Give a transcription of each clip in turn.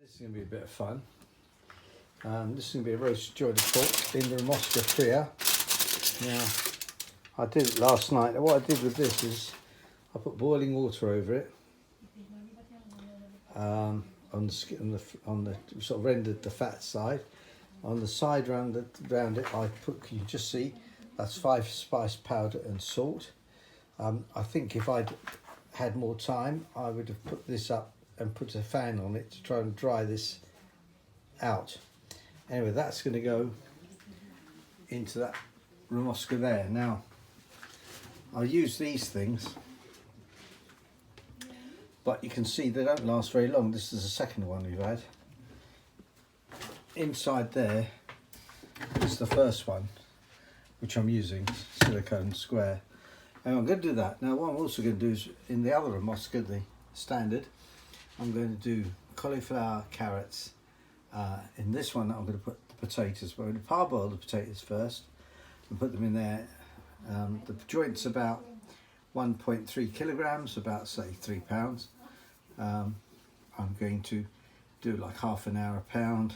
This is going to be a bit of fun. This is going to be a roast jointed pork in the Remoska Tria. Now, I did it last night. What I did with this is I put boiling water over it. On the sort of rendered the fat side. On the side round it, I put, you just see, that's 5 spice powder and salt. I think if I'd had more time, I would have put this up and put a fan on it to try and dry this out. Anyway, that's going to go into that Remoska there. Now, I'll use these things, but you can see they don't last very long. This is the second one we've had. Inside there is the first one, which I'm using, silicone square. And I'm going to do that. Now, what I'm also going to do is, in the other Remoska, the standard, I'm going to do cauliflower, carrots. In this one, I'm going to put the potatoes. But I'm going to parboil the potatoes first and put them in there. The joint's about 1.3 kilograms, about say 3 pounds. I'm going to do like half an hour a pound.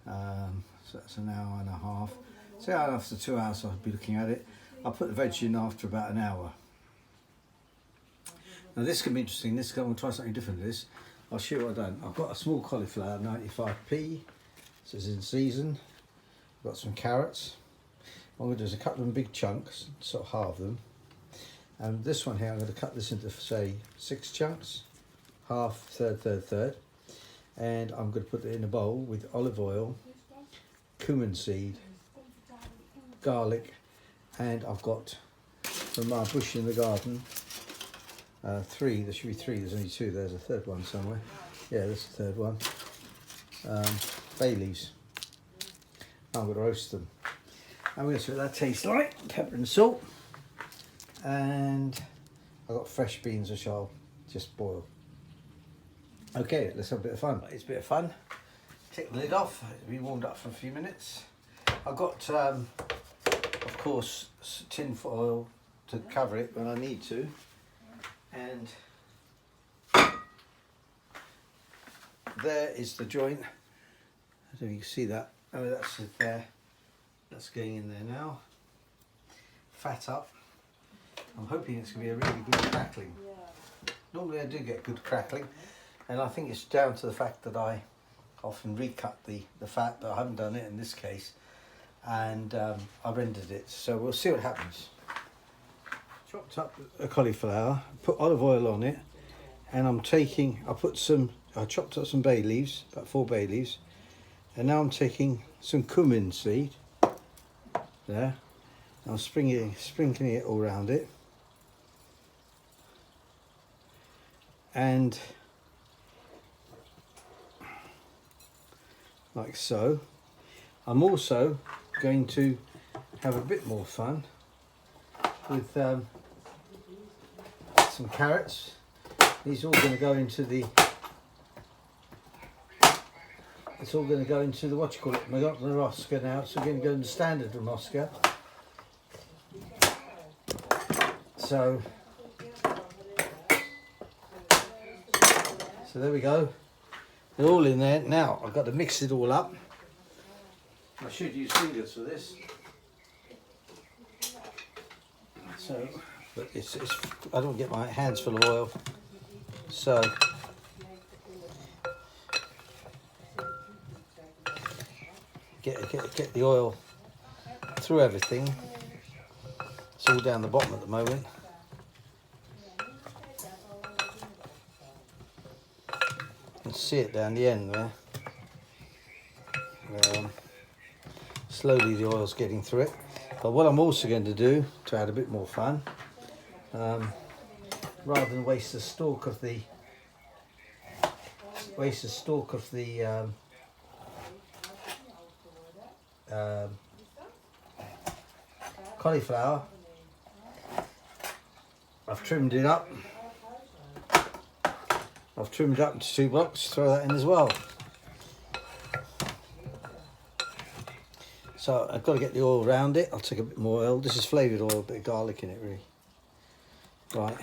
So that's an hour and a half. So after 2 hours, I'll be looking at it. I'll put the veg in after about an hour. Now this can be interesting. I'm going to try something different to this. I'll show you what I've done. I've got a small cauliflower, 95p. This is in season. I've got some carrots. What I'm going to do is a couple of them big chunks, sort of halve them. And this one here, I'm going to cut this into, say, 6 chunks. Half, third. And I'm going to put it in a bowl with olive oil, cumin seed, garlic, and I've got from my bush in the garden, 3, there should be 3, there's only 2, there's a third one somewhere. Yeah, there's the third one. Bay leaves. I'm going to roast them. I'm going to see what that tastes like, pepper and salt. And I've got fresh beans which I'll just boil. Okay, let's have a bit of fun. It's a bit of fun. Take the lid off, it'll be warmed up for a few minutes. I've got, of course, tin foil to cover it when I need to. And there is the joint. I don't know if you can see that. Oh, that's it there. That's going in there now. Fat up. I'm hoping it's going to be a really good crackling. Normally I do get good crackling, and I think it's down to the fact that I often recut the fat, but I haven't done it in this case. And I rendered it, so we'll see what happens. Chopped up a cauliflower, put olive oil on it, and I chopped up some bay leaves, about 4 bay leaves, and now I'm taking some cumin seed there. I'm sprinkling it all around it, and like so. I'm also going to have a bit more fun with some carrots. These are all going to go into the, it's all going to go into the, what you call it, Remoska now. It's going to go in the standard Remoska. So there we go. They're all in there. Now I've got to mix it all up. I should use fingers for this. So, but it's I don't get my hands full of oil. So get the oil through everything. It's all down the bottom at the moment. You can see it down the end there. Slowly the oil's getting through it. But what I'm also going to do, to add a bit more fun, rather than waste the stalk of the cauliflower, I've trimmed it up. I've trimmed it up into 2 blocks. Throw that in as well. So I've got to get the oil around it. I'll take a bit more oil. This is flavoured oil, a bit of garlic in it, really. Right.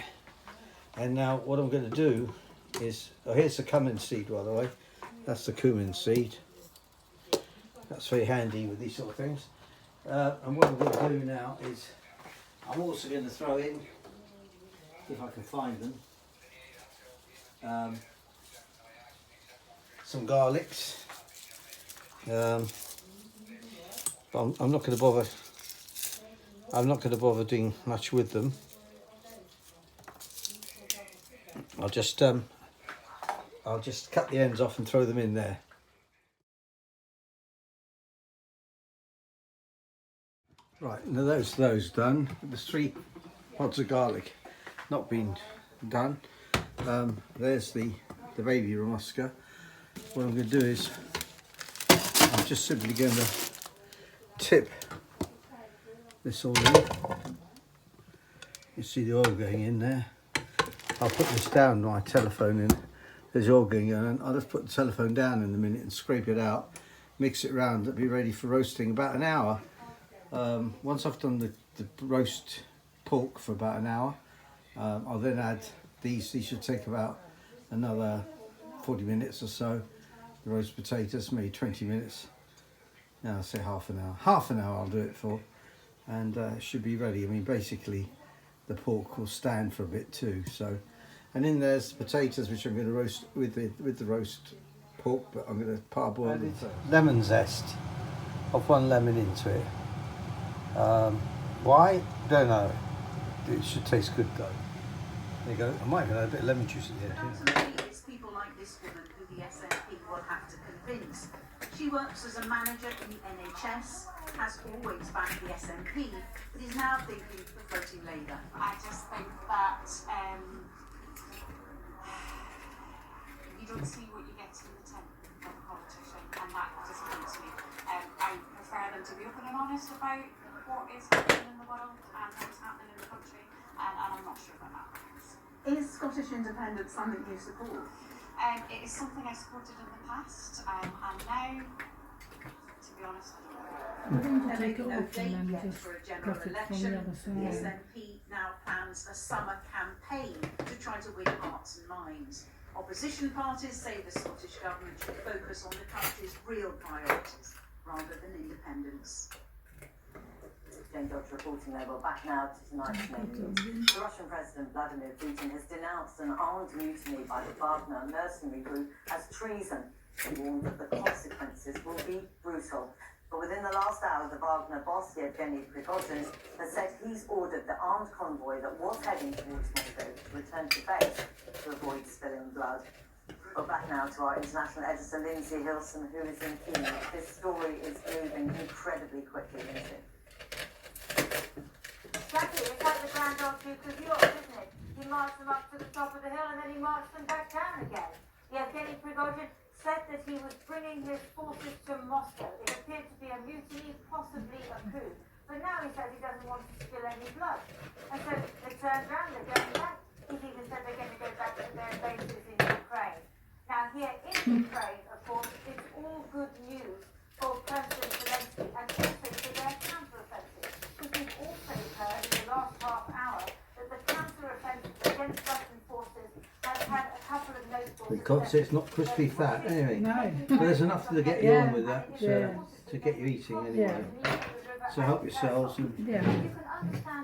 And now what I'm going to do is, oh, here's the cumin seed, by the way. That's the cumin seed. That's very handy with these sort of things. And what I'm going to do now is I'm also going to throw in, if I can find them, some garlics. I'm not going to bother. I'm not going to bother doing much with them. I'll just cut the ends off and throw them in there. Right, now those done. There's 3 pods of garlic not been done. There's the baby Remoska. What I'm going to do is I'm just simply going to tip this all in. You see the oil going in there. I'll put this down, my telephone in. There's oil going in, and I'll just put the telephone down in a minute and scrape it out, mix it around. It'll be ready for roasting about an hour. Once I've done the roast pork for about an hour, I'll then add these. These should take about another 40 minutes or so. The roast potatoes, maybe 20 minutes. Now I'll say half an hour. Half an hour I'll do it for, and it should be ready. I mean, basically the pork will stand for a bit too. So, and in there's the potatoes, which I'm going to roast with the roast pork, but I'm going to parboil them. Lemon zest. I've 1 lemon into it. Why? Don't know. It should taste good though. There you go. I might even add a bit of lemon juice at the end. Ultimately, it's people like this woman who the SNP will have to convince. She works as a manager in the NHS, has always backed the SNP, but is now thinking of voting Labour. I just think that you don't see what you get in the tin of a politician, and that disappoints me. I prefer them to be open and honest about what is happening in the world and what's happening in the country, and I'm not sure about that. Is Scottish independence something you support? It is something I supported in the past, and now, to be honest, I don't know. There may be no date yet for a general election. The SNP now plans a summer campaign to try to win hearts and minds. Opposition parties say the Scottish Government should focus on the country's real priorities rather than independence. Jane Dodge reporting there. Well, back now to tonight's main news. The Russian President Vladimir Putin has denounced an armed mutiny by the Wagner mercenary group as treason and warned that the consequences will be brutal. But within the last hour, the Wagner boss, Yevgeny Prigozhin, has said he's ordered the armed convoy that was heading towards Moscow to return to base to avoid spilling blood. Well, back now to our international editor, Lindsay Hilson, who is in Kiev. This story is moving incredibly quickly, Lindsay. Jackie, it's like the Grand Old Duke of York, isn't it? He marched them up to the top of the hill and then he marched them back down again. Yevgeny Prigozhin said that he was bringing his forces to Moscow. It appeared to be a mutiny, possibly a coup. But now he says he doesn't want to spill any blood. And so they turned around, they're going back. He's even said they're going to go back to their bases in Ukraine. Now here in Ukraine, of course, it's all good news for President Zelensky and also for their counter-offensive. Because we've also heard in the last half hour that the counter-offensive against Russian forces has had a couple of notable Because it's not crispy fat anyway. No. But there's enough to get you on with that, to get you eating anyway. So help yourselves and Yeah. You can understand